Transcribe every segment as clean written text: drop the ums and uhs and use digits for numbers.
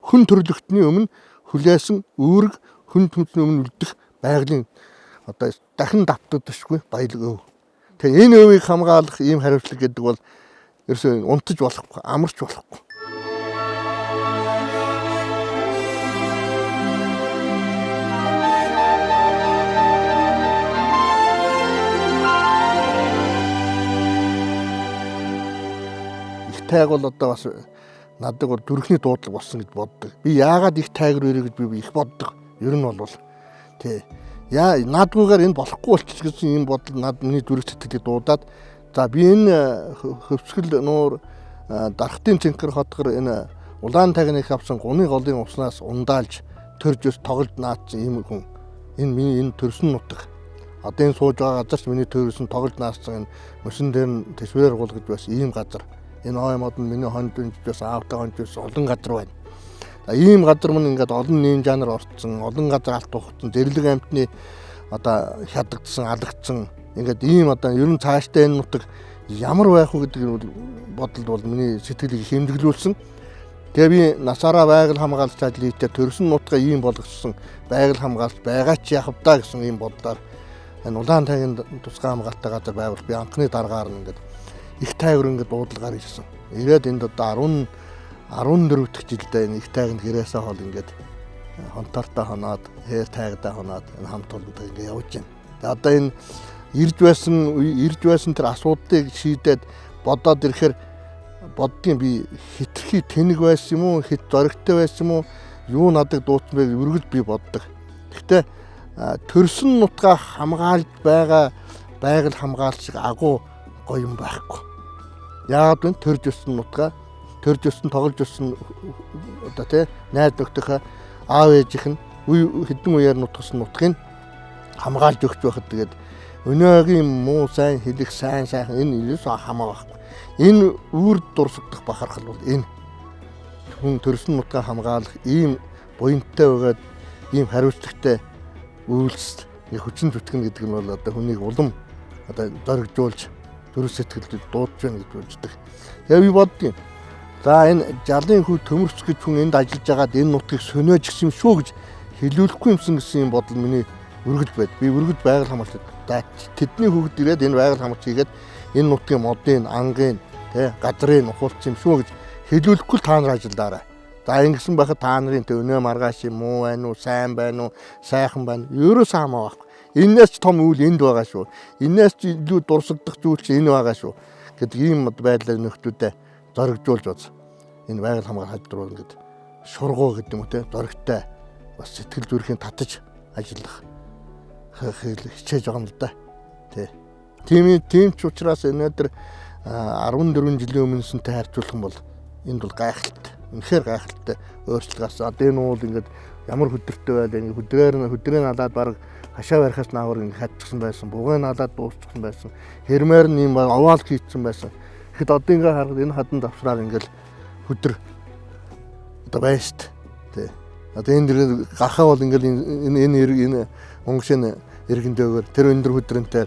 хүн төрлөختний өмнө хүлээсэн үүрэг хүн төмсний өмнө үлдэх байгалийн одоо дахин давтагдчихгүй баялаг өв. Тэгээ энэ өвийг хамгаалах ийм хариуцлага гэдэг бол ерөөсөө унтаж болохгүй, амарч болохгүй. Их тайг бол одоо бас надад бол зүрхний дуудлага болсон гэж боддог. Би яагаад их тайгэр өрөө гэж би их боддог. Ер нь бол тий. Наадгүйгээр энэ болохгүй болчих гэсэн юм бодол над миний зүрх сэтгэлийг дуудаад за би энэ хөвсгөл нуур дархтын цэнхэр хотгор энэ улаан тагныг авсан гуны голын уснаас ундаалж төрж өс тоглож наацсан юм хүн. Энэ миний энэ төрсөн нутаг. Одоо энэ сууж байгаа газарч миний төрсөн тоглож наацсан энэ мөсөн дээр нь төсвөр гулгаж байсан ийм газар. Энэ оймод нь миний хонд дэнжээс аавтай хонд олон газар байна. Ийм газар мөн ингээд олон нэм жанр орцсон, олон газар алт ухсан, зэрлэг амьтны одоо хядагдсан, алагдсан. Ингээд ийм одоо ер нь цаашдаа энэ нутаг ямар байх вэ гэдэг бодолд бол миний сэтгэлийг хэмдэглүүлсэн. Тэгээ би насаараа байгаль хамгаалалт ажлыг хийхдээ төрсөн нутгаа ийм болгосон байгаль хамгаалалт байгаа ч яах вэ гэсэн ийм бодлоор энэ улаан тайгийн тусгай хамгаалалттай газар байвал би анхны дараагаар нь ингээд их тайвар ингээд дуудлагаар ирсэн. Ирээд энд одоо 14 дахь жилдээ энэ их тайганд гэрээсээ хол ингээд хонтортоо хоноод, хээр тайгадаа хоноод энэ хамт олонтой ингээд явж байна. Тэгээ одоо энэ ирж байсан тэр асуудлыг шийдээд бодоод ирэхээр боддгийн би хитрхи тэнэг байсан юм уу, хит зоригтой байсан юм уу, юу надад дууцсан бэ үргэлж би боддог. Гэхдээ төрсөн нутгаа хамгаалж байгаа байгаль хамгаалалт шиг агуу гоё юм байхгүй. Яагаад вэ? Төрж өссөн нутгаа, төрж өссөн, тоглож өссөн одоо тий найз нөхдөдөө аав ээжийнх нь хэдэн үеэр нутгсан нутгийг хамгаалж өгч байхад тэгээд өнөөгийн муу сайн хэлэх сайн сайхан энэ юус хамаа байхгүй. Энэ үрд дурсагдах бахархал бол энэ хүн төрсөн нутгаа хамгаалах ийм буянттай байгаад ийм хариуцлагатай үйлс хүчин зүтгэн гэдэг нь бол одоо хүнийг улам одоо зоригжуулж зүрх сэтгэлд дуудаж байна гэж үздэг. Тэгээ би боддгийн. За энэ жалын хүү төмөрч гэж хүн энд ажиллаж байгаад энэ нутгийг сөнөөж гисэн юм шүү гэж хэлүүлэхгүй юмсан гэсэн юм бодол миний өргөж байд. Би өргөж байгаль хамгаалалт тэдний хүүхд ирээд энэ байгаль хамгаалалт хийгээд энэ нутгийн модын, ангын, тэ газрын ухуулсан юм шүү гэж хэлүүлэхгүй та нар ажиллаарай. За ингэсэн байхад та нарын өнөө маргааш юм уу байна уу, сайн байна уу, сайхан байна. Ерөөсөө хамаа байхгүй. Энээс ч том үйл энд байгаа шүү. Энээс ч илүү дурсагдах зүйл чи энэ байгаа шүү. Гэдэг ийм байдлаар нөхдүүдэд зоригжуулж баз. Энэ байгаль хамгаалалт хадруу ингээд шургуу гэдэг юм уу те зоригтой бас сэтгэл зүрхийн татаж ажиллах хичээж байгаа юм л да. Тийм ч учраас өнөөдөр 14 жилийн өмнөсөнтэй харьцуулах юм бол энд бол гайхалтай. Үнэхээр гайхалтай өөрчлөлт. Одоо энэ уул ингээд ямар хөдөртэй байлаа. Хөдрээр налаад баг хашаа барихаас наавар ингээд хатчихсан байсан. Бугай налаад дуусчихсан байсан. Хэрмээр нь юм овоол хийцсэн байсан. Тэгэхэд одоо ингээд харахад энэ хадан давсраар ингээд хөдөр одоо байна шүү дээ. Одоо энэ гарахаа бол ингээд энэ онгошны иргэн дээгэр тэр өндөр хөдрөнтэй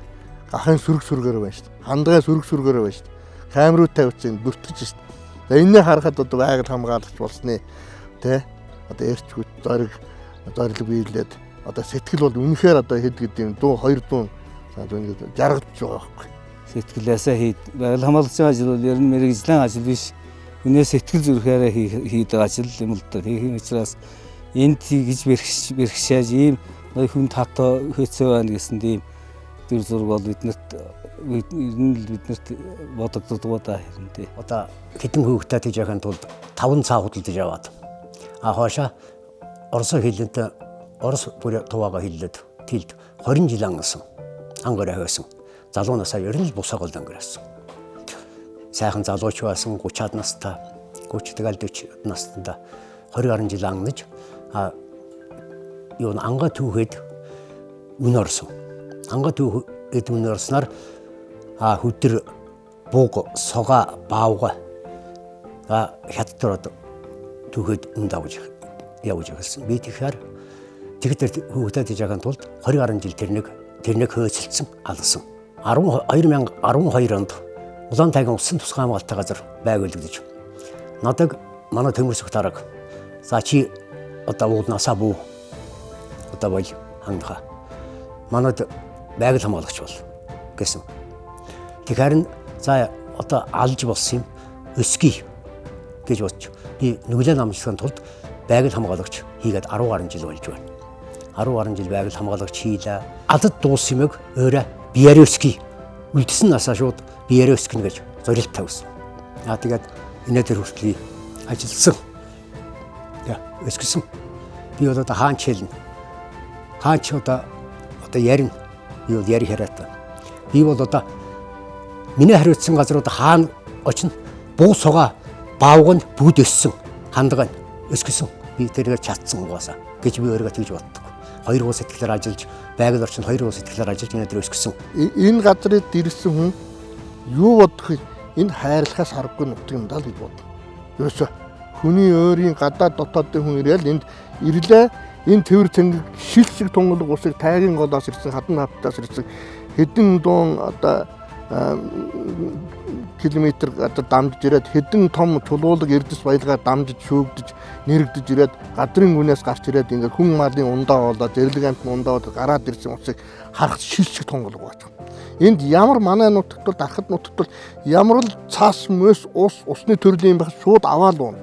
гахын сүргээр байна шүү дээ. Хандгай сүргээр байна шүү дээ. Камерууд тавьчихсан бүртгэж шүү дээ. За энэний харахад одоо байгаль хамгаалагч болсны тэ одоо эрч хүч зориг биелээд одоо сэтгэл бол үнэхээр одоо хэд гэдэг юм 200 ингээд жаргаж байгаа байхгүй. Сэтгэлээсээ байгаль хамгаалагчийн ажил бол ер нь мэрэгжлийн ажил биш. Үнэ сэтгэл зүрхээрээ хийдэг ажил юм л да. Тийм учраас энд хийж бэрхшээж ийм хүн татаа хэцүү байна гэсэн тийм дүр зураг бол биднэрт бодогддог да хэрэн тий. Одоо хэдэн хүүхдтэй тийж яхахын тулд 5 цаа худалдаж яваад. Хоошоо орос хэлэнд орос бүр туваага хэллээд тэлд 20 жил ангасан. Ангаараа хөөсөн. Залуунасаа ер нь л бусаагаал ангаарсан. Сайхан залууч байсан 30-аад настай 30 тэгэл 40 настанда 20 гаруй жил ангаж юу ангаа түүхэд үн орсон. Ангаа түүхэд үн орсноор хөдөр бууг сога баавга хятад түүхэд үнд авч явж ирсэн. Би тэгэхээр хүүхдэд хийж байгаа тулд 20 гаруй жил тэрнийг хөөцөлдсөн алсан. 2012 онд Улаан тайгийн усан тусгай хамгаалалттай газар байгуулагдаж надад манай төмөрсөх дарга За чи одоо ууднасаа бүү. Одоо бол хангахаа. Манайд байгаль хамгаалагч бол гэсэн. Тэгэхээр за одоо алж болсон юм өсгий гэж бодчих. Би нүглээ намжлахын тулд байгаль хамгаалагч хийгээд 10 гаруй жил болж байна. 10 гаруй жил байгаль хамгаалагч хийлээ. Адад дууссан юмэг өөрөө биеэрээ өсгий. Үлдсэн насаа шууд биеэрээ өсгөнө гэж зорилт тавьсан. Тэгээд инээдэр хүртэл ажилласан. Өсгсөн. Би одоо хаач хэлнэ. Хаач одоо ярина. Би бол яри хараатай. Би бол одоо миний хариуцсан газрууд хаана очино. Буу сугаа баавганд бүгд өссөн. Хандгаа өсгсөн. Би тэрээр чадсан угаасаа гэж би өөрийгөө тэгж боддог. Хоёр уус сэтгэлээр ажиллаж, байгаль орчинд хоёр уус сэтгэлээр ажиллаж инээдэр өсгсөн. Энэ газрыг дэрсэн хүн юу бодох вэ? Энэ хайрлахаас аргагүй нутг юм даа л гэж бодно. Ерөөсөө хүний өөрийн гадаад дотоодын хүн ирээл энд ирлээ. Энэ төвөр цэнгэг шил шиг тунгалаг усыг тайгийн голоос ирсэн, хадан хавтаас ирсэн хэдэн дуун одоо километр одоо дамжиж ирээд хэдэн том чулуулаг эрдэс баялгаар дамжиж шүүгдэж нэрэгдэж ирээд гадрын гүнээс гарч ирээд ингээд хүн малын ундаа болоод зэрлэг амтны ундаа болоод гараад ирсэн усыг харах шил шиг тунгалаг байна. Энд ямар манай нутагт бол дарахад нутагт бол ямар л цаас мөс усны төрлийн байх шууд аваад уuna.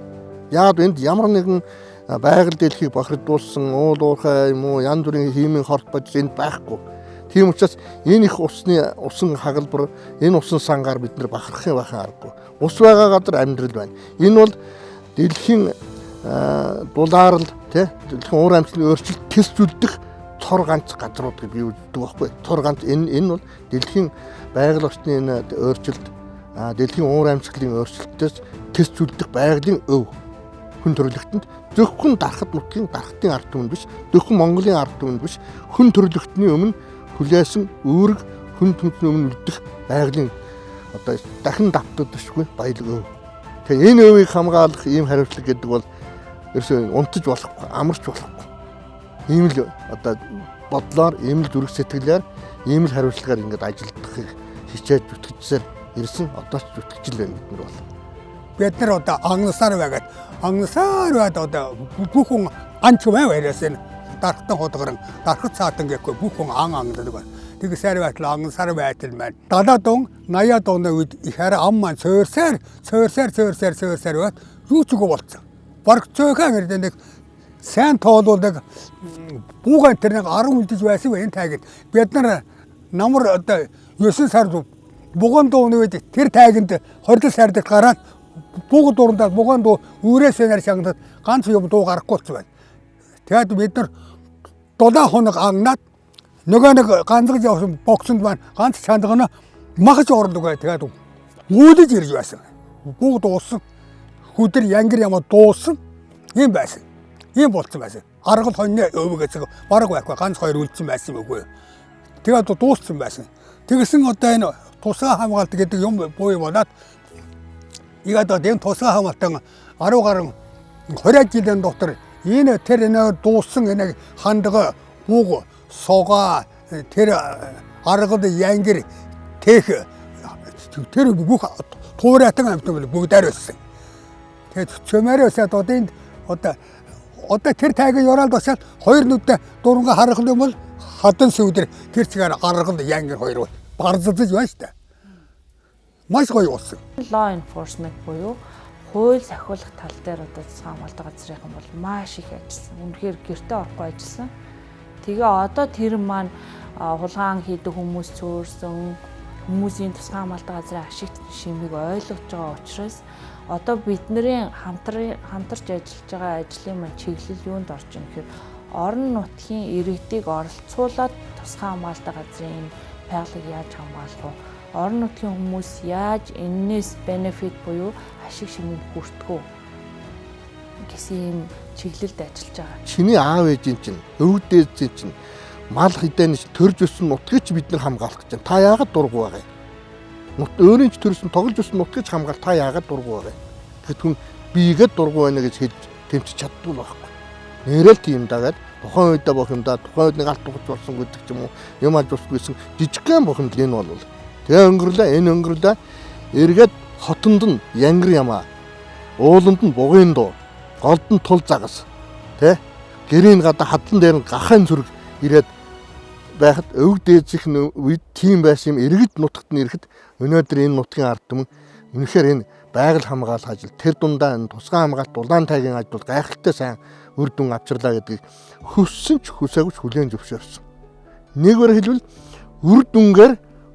Яг энд ямар нэгэн байгаль дэлхийг бохирдуулсан уул уурхай юм уу янз бүрийн химийн хорт бож энд байхгүй. Тийм учраас энэ их усан хагалбар энэ усан сангаар бид нар бахархын байхын аргагүй. Ус байгаа газар амьдрал байна. Энэ бол дэлхийн дулаарл дэлхийн уур амьсгалын өөрчлөлт тэсжүүлдэг цор ганц газрууд гэж би үздэг байхгүй. Цор ганц энэ бол дэлхийн байгаль орчны энэ өөрчлөлт дэлхийн уур амьсгалын өөрчлөлтөөс тэсжүүлдэг байгалийн өв. Хүн төрөлхтөнд зөвхөн дарахад нутгийн дарахтын ард түмэн биш, зөвхөн Монголын ард түмэн биш, хүн төрөлхтний өмнө хүлээсэн үүрэг хүн төрөлхтний өмнө үлдэх байгалийн одоо дахин давтагдахгүй баялаг өв. Тэгээ энэ өвийг хамгаалах ийм хариуцлага гэдэг бол ерөөсөө унтаж болохгүй, амарч болохгүй. Ийм л одоо бодлоор, ийм л зүрх сэтгэлээр, ийм л хариуцлагаар ингээд ажилдахыг хичээж зүтгэжсээр ирсэн одоо ч зүтгэж л байна бид нар бол. Бид нар одоо ангасаар байгаад одоо бүх хүн анч байраас энэ дарахтан худгаран дарахт цаатан гэхгүй бүх хүн ангаддаг байна. Тэгсээр байтал ангасаар байтал маань 70 дун 80 дууны үед их арай ам маань цөөрсээр бат юу ч үгүй болцсон. Бараг цөөхөн гэрдээ нэг сайн тоолуулдаг буугаан тэр нэг 10 үлдэж байсан энэ тайгад бид нар намар одоо 9 сард буган дууны үед тэр тайганд 20 сард гараад бууг дуурандаа бугаан дуу үрээсээ нар шангадад ганц юм дуу гарахгүй ч байна. Тэгээд бид нар 7 хоног ангнаад нөгөө нэг ганцгаж явсан боксонд маань ганц чандгана махаж орлог бай. Тэгээд үүдэж ирж байсан. Бууг дууссан. Хүдэр янгир ямаа дууссан. Ийм байсан. Ийм болцсон байсан. Аргал хоньны өвгөөс бараг байхгүй ганц хоёр үлдсэн байсан үгүй. Тэгээд дууссан байсан. Тэгсэн одоо энэ тусгай хамгаалт гэдэг юм буу болоод игээд энэ тусгай хамгаалтан 10 гаруй 20 жилийн дотор энэ тэр энэ дууссан энэ хандгаа бууг суугаа тэр аргал янгир тех тэр бүх туурайтан амтны бүгдээр өссөн. Тэгээд чөмөрөөсөө одоо тэр тайгийн ёроолд очиад хоёр нүдтэй дуранга харах юм бол хадан сүвдэр тэр чигээр аргал янгир хоёр барзалж байна шүү дээ. Маш гоё болсон. Law enforcement буюу хууль сахиулах тал дээр одоо засгийн хамгаалалт газрын бол маш их ажилласан. Үнэхээр гэртээ орохгүй ажилласан. Тэгээ одоо тэр маань хулгаан хийдэг хүмүүс цөөрсөн хүмүүсийн тусгай хамгаалалт газрын ашигт шимийг ойлгож байгаа учраас одоо бидний хамтарч ажиллаж байгаа ажлын маань чиглэл юунд орж ийн гэхээр орон нутгийн иргэдийг оролцуулаад тусгай хамгаалалт газрын энэ байгалыг яаж хамгаалах вэ? Орон нутгийн хүмүүс яаж энэс бенефит буюу ашиг шимийг хүртгүү гэсэн юм чиглэлд ажиллаж байгаа. Чиний аав ээжийн чинь, өвөг дээдсийн чинь мал хідэнэж төрж өссөн нутгийг ч бид нар хамгаалах гэж байна. Та яагаад дургу байгаа юм? Өөрийн ч төрсөн тоглож өссөн нутгийг ч хамгаалах та яагаад дургу байгаа юм? Тэгэхэд хүн биегээд дургу байна гэж хэлж тэмцэж чаддгүй байхгүй. Нэрэл тийм дагаад тухайн үедээ бох юм да, тухайн үед нэг алт тугч болсон гэдэг ч юм уу, юм алж усгүйсэн жижигхэн бохонд л энэ бол. Тэгээ өнгөрлөө эргээд хотонд нь янгир ямаа, ууланд нь бугын дуу, голдон тул загас тий гэрийн гадаа хадлан дээр нь гахын зүрэг ирээд байхад өвөг дээдсийн үед тийм байсан юм иргэд нутагт нь ирэхэд өнөөдөр энэ нутгийн ард түмэн үнэхээр энэ байгаль хамгаалах ажил тэр дундаа энэ тусгай хамгаалалт улаан тайгийн ажил гайхалтай сайн үр дүн авчирлаа гэдгийг хүссэн ч хүсээгүй ч хүлээн зөвшөөрсөн. Нэгвэр хэлбэл үр дүнгээр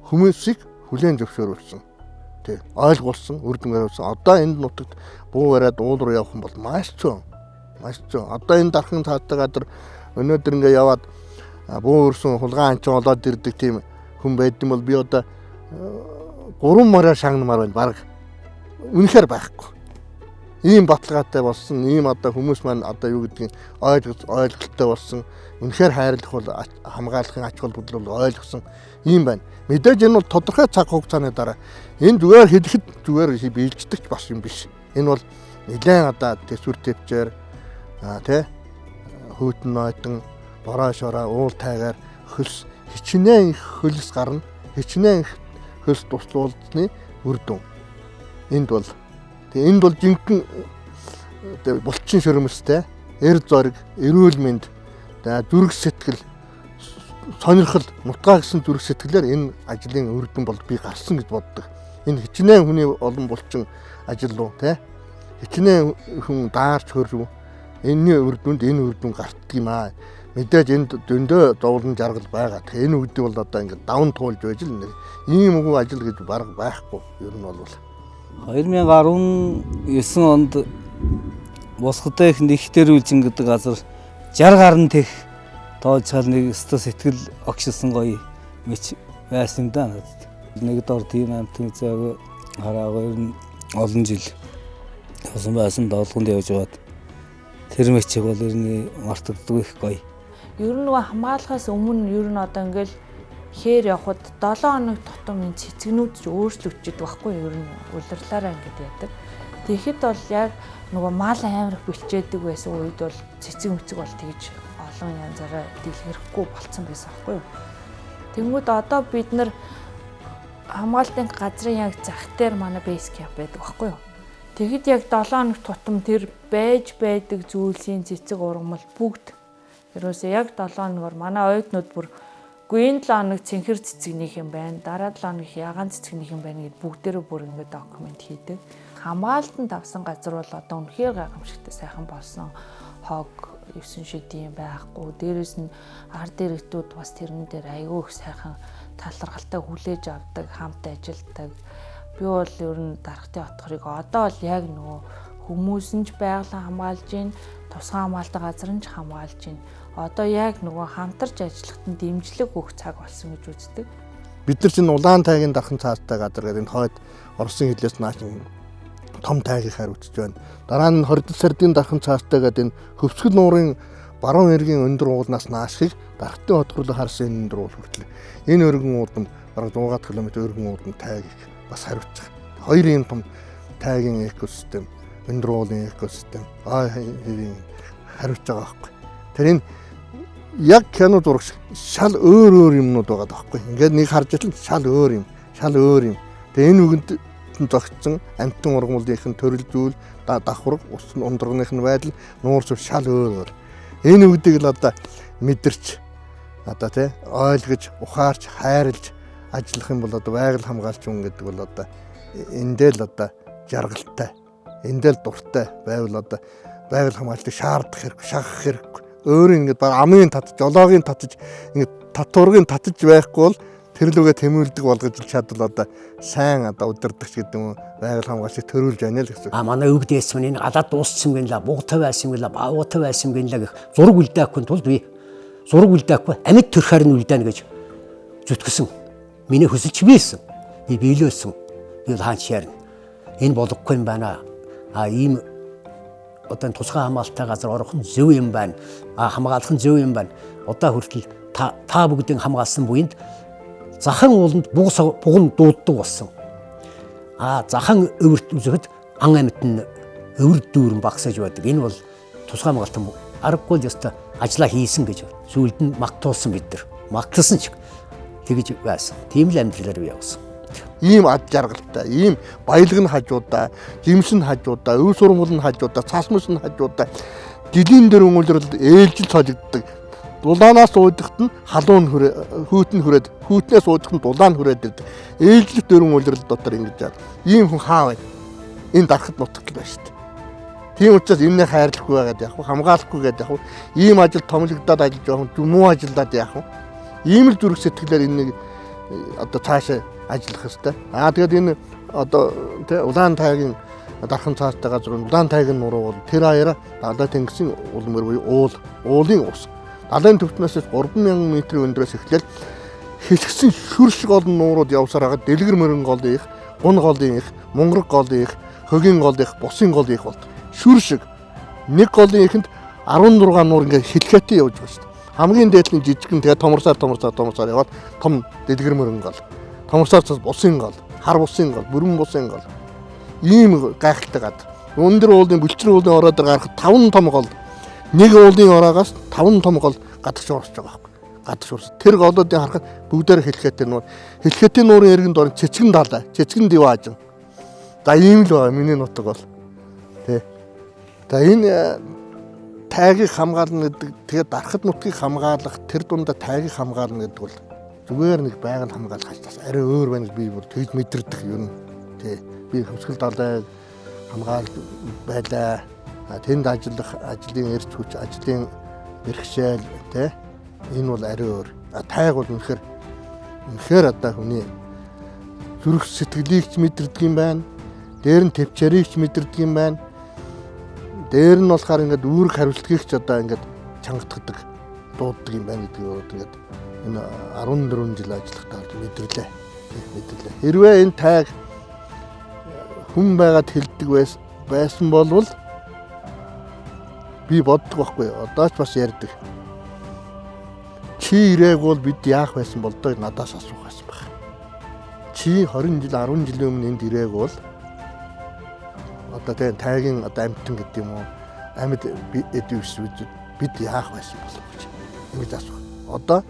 хүмүүсийг хүлээн зөвшөөрүүлсэн. Тэг ойлгуулсан үр дүнгээр болсон. Одоо энэ нутагт буу бариад уул руу явах юм бол маш зүүн. Одоо энэ дархан цааттай гадар өнөөдөр ингээ яваад буу өрсөн хулгайн анчин олоод ирдэг тийм хүн байдсан бол би одоо 3 мороо шагнамаар байна баг. Үнэхээр байхгүй. Ийм баталгаатай болсон, ийм одоо хүмүүс маань одоо юу гэдгийг ойлголттой болсон. Үнэхээр хайрлах бол хамгаалахын ач холбогдол ойлгосон ийм байна. Мэдээж энэ бол тодорхой цаг хугацааны дараа энэ зүгээр хэлэхэд зүгээр биелждэгч бас юм биш. Энэ бол нэлээд одоо төсвөр төвчээр тий хөтөн нойтон бороо шороо уул тайгаар хөлс хичнээн их хөлс гарна. Хичнээн их хөлс туслуулсны үр дүн. Энд бол жинхэнэ булчин шөрмөстэй эр зориг, эрүүл мэнд, зүрх сэтгэл, сонирхол, нутгаа гэсэн зүрх сэтгэлээр энэ ажлын үр дүн бол би гарсан гэж боддог. Энэ хичнээн хүний олон булчин ажил руу тий хичнээн хүн даарч хөрв. Энэний үр дүнд энэ үр дүн гартдаг юм аа. Мэдээж энд дөндөө зовлон жаргал байгаа. Энэ үгдий бол одоо ингээд давн туулж байж л нэг ийм үгүй ажил гэж бараг байхгүй. Ер нь бол 2019 онд Босготой их нэгтэрүүлжин гэдэг газар 60 гаруй тех тоолж чал нэг өстө сэтгэл огшилсан гоё мэч байсан юм да надад. Нэг дор тийм амтны цаг хараагаа ер нь олон жил явсан байсан доолгонд явж байгаад тэр мэчийг бол ер нь мартагддаг их гоё. Ер нь хамгаалахаас өмнө ер нь одоо ингээл хээр явхад 7 хоног тутам энэ цэцгнүүд ч өөрчлөгдөж байхгүй ер нь улирлаараа ингээд яадаг. Тэгэхэд бол яг нөгөө мал амирх бэлчээдэг байсан үед бол цэцэг мүцэг бол тэгж олон янзаараа дэлгэрхгүй болцсон байсан байхгүй юу. Тэнгүүд одоо бид нар хамгаалтын газрын яг зах дээр манай бейс кемп байдаг байхгүй юу. Тэгэхэд яг 7 хоног тутам тэр байж байдаг зүйлсийн цэцэг ургамал бүгд ерөөсөө яг 7 хоногор манай оюутнууд бүр гүн 7 хоног цэнхэр цэцэгнийх юм байна. Дараа 7 хоног ягаан цэцэгнийх юм байна гэд бүгдээрээ бүр ингэ документ хийдэг. Хамгаалтанд авсан газар бол одоо үнэхээр гайхамшигтай сайхан болсон. Хог 9 шидийн байхгүй. Дээрээс нь ард иргэдүүд бас тэрэн дээр айгүй их сайхан таларгалтай хүлээж авдаг, хамт ажилладаг. Би бол ер нь дарахтын отхорыг одоо бол яг нөгөө хүмүүс нь ч байгалаа хамгаалж гин, тусгай хамгаалалтын газар нь ч хамгаалж гин. Одоо яг нөгөө хамтарч ажиллахад нь дэмжлэг өгөх цаг болсон гэж үздэг. Бид нар чинь улаан тайгийн дархан цаастай газар гэдэг энэ хойд Оросын хэлээс нааш том тайгийг хариуцж байна. Дараа нь 20 сарын дархан цаастай гэдэг энэ хөвсгөл нуурын баруун эргийн өндөр уулнаас наашхыг дархтын хотгорлог харсан энэ өндөр уул хүртэл энэ өргөн уудам бараг 100 км өргөн уудам тайгийг бас хариуцж байгаа. Хоёр ийм том тайгийн экосистем, өндөр уулын экосистем хэвийн хариуцж байгаа байхгүй. Тэр энэ яг кино зураг шал өөр юмнууд байгаа даахгүй. Ингээд нэг харж итэл шал өөр юм. Тэгээ энэ үгэнд зогтсон амтан ургамлынх нь төрөл зүйл, давхарга, ус ундрагных нь байдал, нуурч шал өөр. Энэ үгдийг л одоо мэдэрч одоо тий ойлгож, ухаарч, хайрлж ажиллах юм бол одоо байгаль хамгаалч хүн гэдэг бол одоо эндээ л одоо жаргалтай, эндээ л дуртай байвал одоо байгаль хамгаалалтыг шаардах хэрэг, шахах хэрэг. Өөр ингээд баг амын татж, жолоогийн татж, ингээд татваргийн татж байхгүй бол тэр лүгээ тэмүүлдэг болгож чадвал одоо сайн одоо удирдахч гэдэг юм байгаль хамгаалагчийг төрүүлж байна л гэсэн. Манай өвгдээс мөн энэ гадаад дууссан гэнэ ла, бугтай байсан гэнэ ла, баавуутай байсан гэнэ ла гэх зураг үлдээхгүй тулд би зураг үлдээхгүй амьд төрхөөр нь үлдээнэ гэж зүтгэсэн. Миний хүсэлч бийсэн. Би биелүүлсэн. Би хаач ярина. Энэ болохгүй юм байна. Ийм одоо тусгай хамгаалалттай газар орох нь зөв юм байна. Хамгаалах нь зөв юм байна. Одоо хүртэл та бүгдийн хамгаалсан буйнд захан ууланд буган дууддаг болсон. Захан өвөрт үзэхэд ан амьд нь өвөр дүүрэн багсаж байдаг. Энэ бол тусгай хамгаалтан аргагүй л ёстой ажиллаа хийсэн гэж сүүлд нь магтуулсан бид нар. Магталсан ч тэгж байсан. Тийм л амьдралаар би явсан. Ийм ад жаргалтай, ийм баялаг нь хажуудаа, жимс нь хажуудаа, өв сургууль нь хажуудаа, цас мөс нь хажуудаа жилийн дээр өнгөлрөл ээлжил цолигддаг. Дулаанаас уудахт нь халуун хүүтэн хүрээд, хүүтнээс уудахт нь дулаан хүрээд ирдэг. Ээлжлэх дөрвөн үйлрэл дотор ингэж яа. Ийм хүн хаа вэ? Энэ дарахад нутагт байна шүү дээ. Тийм учраас энэний хайрлахгүй байгаад яах вэ? Хамгаалахгүй гэдэг яах вэ? Ийм ажил томлогдоод ажиллаж явах юм, муу ажиллаад яах вэ? Ийм л зүрх сэтгэлээр энэнийг одоо цаашаа ажиллах хэрэгтэй. Тэгээд энэ одоо тэ улаан тайгийн дархан цаастай газар улаан тайгийн нуруу бол тэр хаяра далай тэнгисийн улмөр буюу уулын ус. Далайн төвтнөөс 3000 м өндөрөөс эхлээл хэлгсэн шүр шиг олон нуурууд явсаар хагаад дэлгэр мөрөн гол их, гун гол их, мунгараг гол их, хөгийн гол их, бусын гол их болт. Шүр шиг нэг голын ихэнд 16 нуур ингээ хэлхээтэй явж байна шүү дээ. Хамгийн дээдлийн жижигэн тэгээ томорсаар яваад том дэлгэр мөрөн гол. Томорсоор цас бусын гол, хар бусын гол, бүрэн бусын гол. Ийм гайхалтай гад. Өндөр уулын бүлчэр уулын ороод гарахад 5 том гол. Нэг уулын ороогоос 5 том гол гадагш орж байгаа байхгүй. Гадагш орж. Тэр голоодыг харахад бүгдээр хэлхээтэй нуур. Хэлхээтэй нуурын эргэнд орон цэцгэн далай, цэцгэн диваажин. За ийм л байгаа миний нутаг бол. Тэ. За энэ тайгийг хамгаална гэдэг тэгээд дарахад нутгийг хамгаалах тэр дундаа тайгийг хамгаална гэдэг бол зүгээр нэг байгаль хамгаалах ажлаас арай өөр байна гэж би бүр тэгж мэдэрдэг юм. Тэ. Би хөвсгөл далайг хамгаалж байлаа. Тэнд ажиллах ажлын эрч хүч, ажлын бэрхшээл тэ энэ бол арай өөр. Тайг бол үнэхээр одоо хүний зүрх сэтгэлийг ч мэдэрдэг юм байна. Дээр нь төвчээрийг ч мэдэрдэг юм байна. Дээр нь болохоор ингээд үүрэг хариуцлагыг ч одоо ингээд чангатгадаг, дууддаг юм байна гэдгийг бол ингээд энэ 14 жил ажиллахтаа мэдэрлээ. Хэрвээ энэ тайг хүн байгаад хэлдэг байсан болвол би боддог байхгүй. Одоо ч бас ярьдаг. Чи ирээг бол бид яах байсан болдоо надаас асуух байсан баг. Чи 20 жил 10 жилийн өмнө энд ирээг бол одоо тэгээ тайгийн одоо амьтан гэдэг юм уу? Амьд эдвэс бид яах байсан болов гэж ингэж асуух. Одоо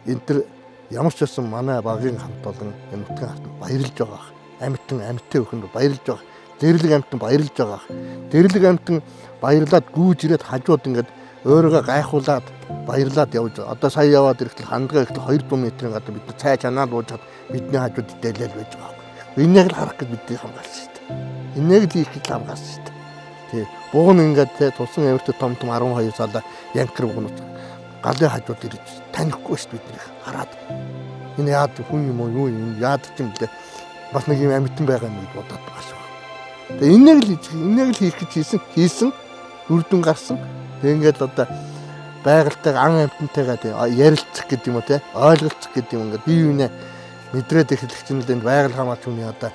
энэ төр ямар ч байсан манай багийн хамт олон энэ нутгийн хамт баярлж байгаа. Амьтан өхөнд баярлж байгаа. Дэрлэг амьтан баярлж байгаа. Дэрлэг амьтан баярлаад гүйж ирээд хажууд ингээд өөрийгөө гайхуулаад баярлаад явж байгаа. Одоо сая яваад ирэхдээ хандгаа ирэхдээ 200 м-ийн гадар бид цай чанаа луужаад бидний хажууд дээлэл байж байгаа. Энийг л харах гэж бидний хамгаалсан шүү дээ. Энийг л хийх гэж хамгаалсан шүү дээ. Тий. Бугун ингээд те тусан авирт том 12 сала янкер бугнууд галын хажууд ирж танихгүй шүү дээ биднийг хараад. Энэ яад хүн юм уу юу юм яад ч юм блэ. Бас нэг юм амьтан байгаа юм гэж бодоод байгаа шүү. Тэгээ энийг л хийх гэж хийсэн үр дүн гарсан. Тэг ингээд одоо байгальтай ан амьтантайгаа ярилцах гэдэг юм уу те ойлголцох гэдэг юм ингээд бие биенээ мэдрээд эхлэх чинь л энэ байгаль хамаач хүний одоо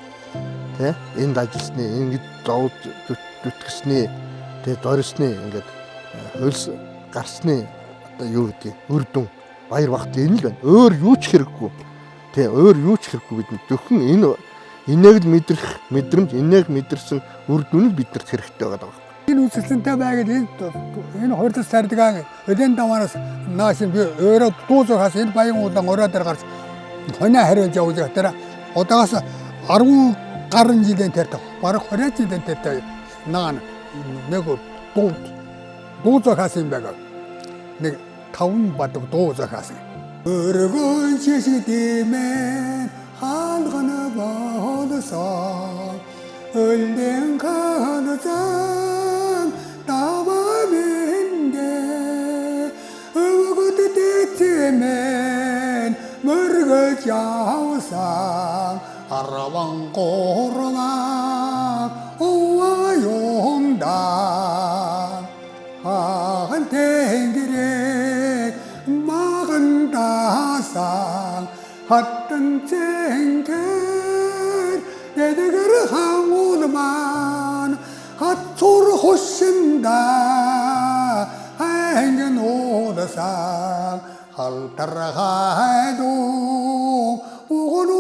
те энд ажилласны ингэж зовж зүтгэсний те зорисны ингээд хөлс гарсны одоо юу гэдэг үр дүн баяр багт энэ л байна. Өөр юу ч хэрэггүй. Тэ өөр юу ч хэрэггүй бид зөвхөн энийг л мэдрэх мэдрэмж энийг мэдэрсэн үр дүн биднэрт хэрэгтэй байгаа. Энэ үсэлцэнтэй байгаад энэ хордос сардгаа өдөн дамараас нааш би өөрөө дуусахаас энэ баян улаан ороо дээр гарч хоноо хариуж явж байгаа. Одоогоос 10 гаруй жилийн тэрт бараг 20 жилийн тэрт наан нэг дуусахаас юм байгаа. Нэг 5 бадаг дуусахаас. Өргөн чишдимэн хаалгана боолсоо өлдөн каназан таваминде өвгөт дэцэмэн мөргөж явсан араван горомаа оваёмда хаан тэнгэрэг магандасан хаттан цэнкэр дэдгэр хангулман хатцур хошинда хангэн удасан халтархайду угну